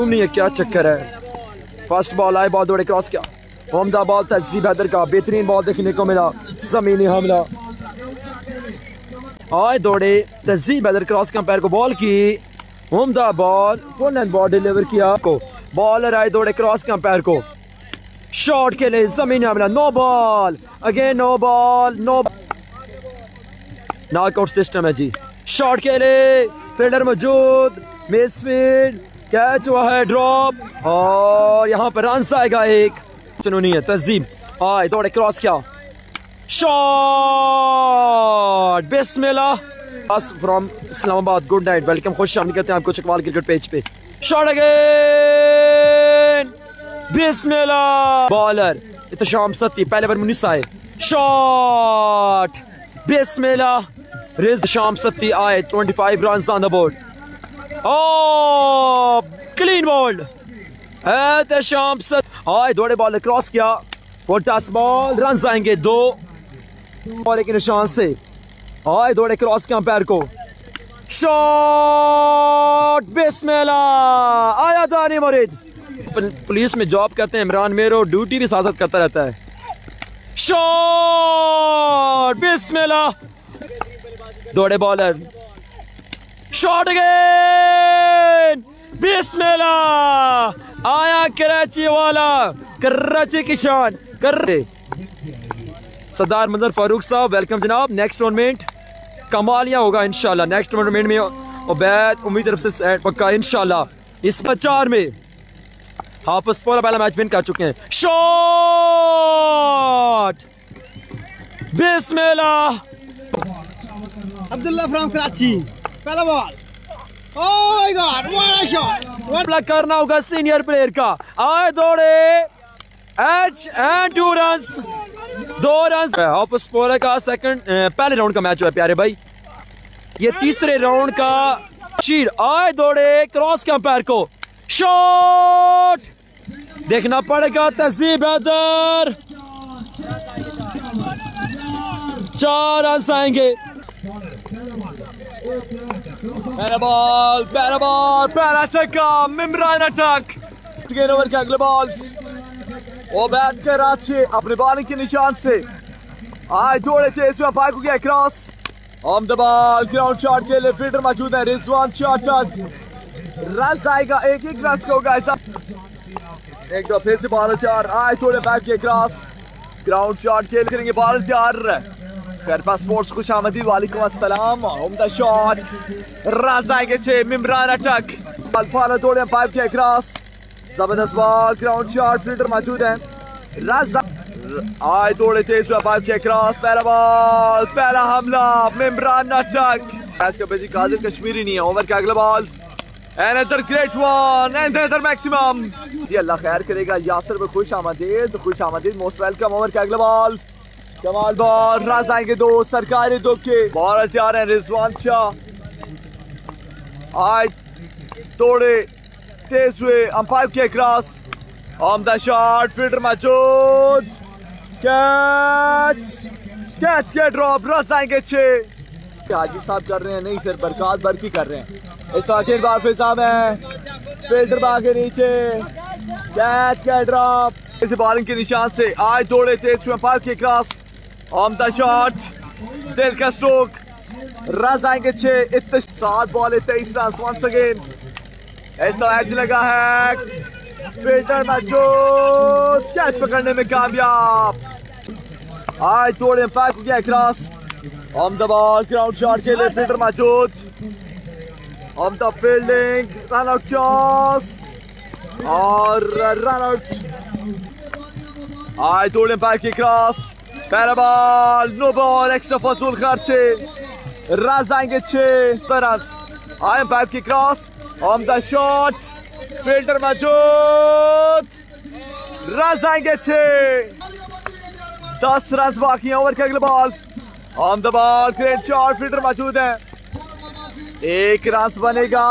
मालूम नहीं है क्या चक्कर है। फर्स्ट बॉल आए, बॉल दौड़े क्रॉस किया, उम्दा बॉल तहजीब हैदर का बेहतरीन बॉल देखने को मिला, जमीनी हमला आए दौड़े तहजीब हैदर क्रॉस के अंपायर को बॉल की, उम्दा ball full and ball deliver किया को, बॉलर आए दौड़े क्रॉस के अंपायर को शॉट के लिए जमीनी हमला, no ball again, no ball, no knockout system है जी। शॉट के लिए फील्डर मौजूद, मिसफील्ड, कैच हुआ है ड्रॉप और यहाँ पर रन आएगा एक, चुनूनी है तहजीब आए दौड़े क्रॉस किया, shot Bismillah from Islamabad, good night, welcome, खुश आमदीद कहते हैं आपको चकवाल क्रिकेट पेज पे। शॉट अगेन बिस्मिल्लाह, बॉलर इत्तेशाम सत्ती पहले ओवर 19 आए, शॉट बिस्मिल्लाह, रिज शाम सत्ती आए 25 run on the board, oh clean bowled Ehtesham Satti आए दौड़े बॉलर क्रॉस किया, टॉस बॉल, रन आएंगे 2 और एक निशान से आए दौड़े क्रॉस के अंपायर को, शॉट बिस्मिल्लाह, आया दानी मुरीद, पुलिस में जॉब करते हैं इमरान मेरो, ड्यूटी भी साथ करता रहता है, शॉट बिस्मिल्लाह, दौड़े बॉलर, शॉट अगेन बिस्मिल्लाह, आया कराची वाला, कराची की शान कर सरदार मंजर फारूक साहब, वेलकम जनाब। नेक्स्ट टूर्नामेंट कमालिया होगा इंशाल्लाह, नेक्स्ट टूर्नामेंट में उबैद उम्मीद तरफ से पक्का इंशाल्लाह। इस 4 में हाफिज पहला मैच विन कर चुके हैं, शॉट बिस्मिल्लाह, अब्दुल्ला फ्रॉम कराची, पहला ball, oh my God what a shot, what करना होगा सीनियर प्लेयर का, आए दौड़े एच एंड 2 रन्स, 2 रन हाफिज पोरा का सेकंड पहले राउंड का मैच हुआ प्यारे भाई, ये तीसरे राउंड का शीर, आए दौड़े क्रॉस के अंपायर को, शॉट देखना पड़ेगा तहजीब हैदर, 4 रन आएंगे, पहला बॉल, पहला छक्का, इमरान अटैक, ओवर के अगले बॉल वो बैट कराची अपने बॉलिंग के निशान से आए दौड़े तेज अंपायर को गया cross, on the ball, ground shot के लिए फील्डर मौजूद है, रिजवान चाटक, रन आएगा एक रन का होगा ऐसा, एक दो फिर से बॉल तैयार, आए दौड़े बैट के क्रॉस, ग्राउंड शॉट के लिए करेंगे बॉल तैयार, करपा स्पोर्ट्स खुश आमदीद, वालेकुम अस्सलाम, उम्दा शॉट, रन आएंगे 6, इमरान अटैक, बॉल दौड़े अंपायर के क्रॉस, जबरदस्त बॉल, ग्राउंड शॉट, फील्डर मौजूद है, आए दौड़े तेज अंपायर के क्रॉस, पहला बॉल, पहला हमला, इमरान अटैक, मैच का बेजी कादिर कश्मीरी नहीं है, ओवर का अगला ball, another great one, another maximum, जी अल्लाह खैर करेगा, यासर में खुश आमदीद, मोस्ट वेलकम, ओवर का अगला बॉल, कमाल बॉल, रन आएंगे 2, सरकारी 2 के, बॉलर तैयार है रिजवान शाह, आए दौड़े तेज हुए अंपायर के cross, on the shot, fielder मौजूद, कैच के ड्रॉप, रन आएंगे 6, हाजी साहब कर रहे हैं, नहीं सर बरकत बरकी कर रहे हैं, इस आखिर बार फिजा में फील्डर बाग के नीचे, कैच के ड्रॉप, इस बॉलिंग के निशान से आए दौड़े तेज हुए अंपायर के क्रॉस, ऑन द शॉट, दिल का स्ट्रोक, रन आएंगे 6, 7 बॉल 23 रन, वंस अगेन ऐसा एज लगा है, फील्डर मौजूद, कैच पकड़ने में कामयाब, आए दौड़े अंपायर को गया cross, on the ball, ground shot के लिए फील्डर मौजूद, on the fielding, run out chance और रन आउट, आए दौड़े अंपायर की क्रॉस, पहला बॉल, नो बॉल, एक्स्ट्रा फजूल खर्चे, रन आएंगे 6 रन, आए अंपायर की cross, on the shot, fielder मौजूद, रन आएंगे 6, 10 रन बाकी हैं, ओवर के अगले ball, on the ball, great shot, fielder मौजूद है, 1 रन बनेगा,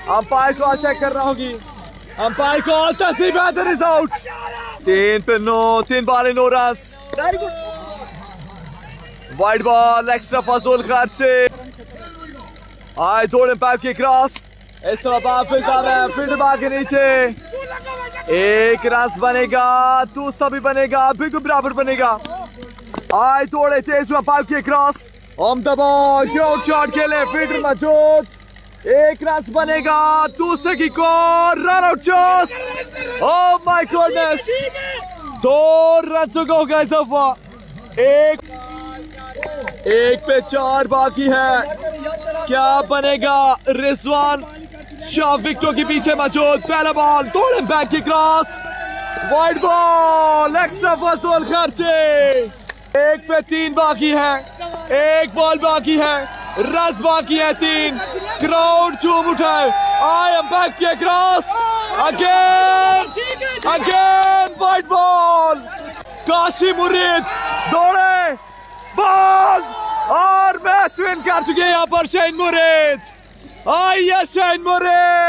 अंपायर कॉल चेक करना होगी, अंपायर कॉल, तहजीब हैदर इज आउट, 3 पे 9, 3 ball 9 run, wide ball, extra फजूल खर्चे, आए दौड़े अंपायर की क्रॉस, इस तरफ हाफिज अहमद फील्ड बार के नीचे, एक रन बनेगा, दूसरा भी बनेगा, बिल्कुल बराबर बनेगा। आए थोड़े तेज हुआ, पाइप के cross on the ball, cute shot खेले, फील्डर मौजूद, एक रन बनेगा, दूसरे की कोर, रन आउट चॉस। ओह माय गॉडनेस, 2 रन हो गए इजाफा, एक पे 4 बाकी है। क्या बनेगा? रिजवान शाह विकेटों के पीछे मौजूद, पहला बॉल, थोड़े बैक की क्रॉस, वाइड बॉल, एक्स्ट्रा फजल खर्चे, 1 पे 3 बाकी है, 1 बॉल बाकी है, रन बाकी है 3, क्राउड चूम उठाए, आई एम बैक की cross, again wide ball, Kashi मुरीद दौड़े, बॉल और मैच विन कर चुके हैं यहाँ पर शाहीन मुरीद। आइए शाहीन मुरीद।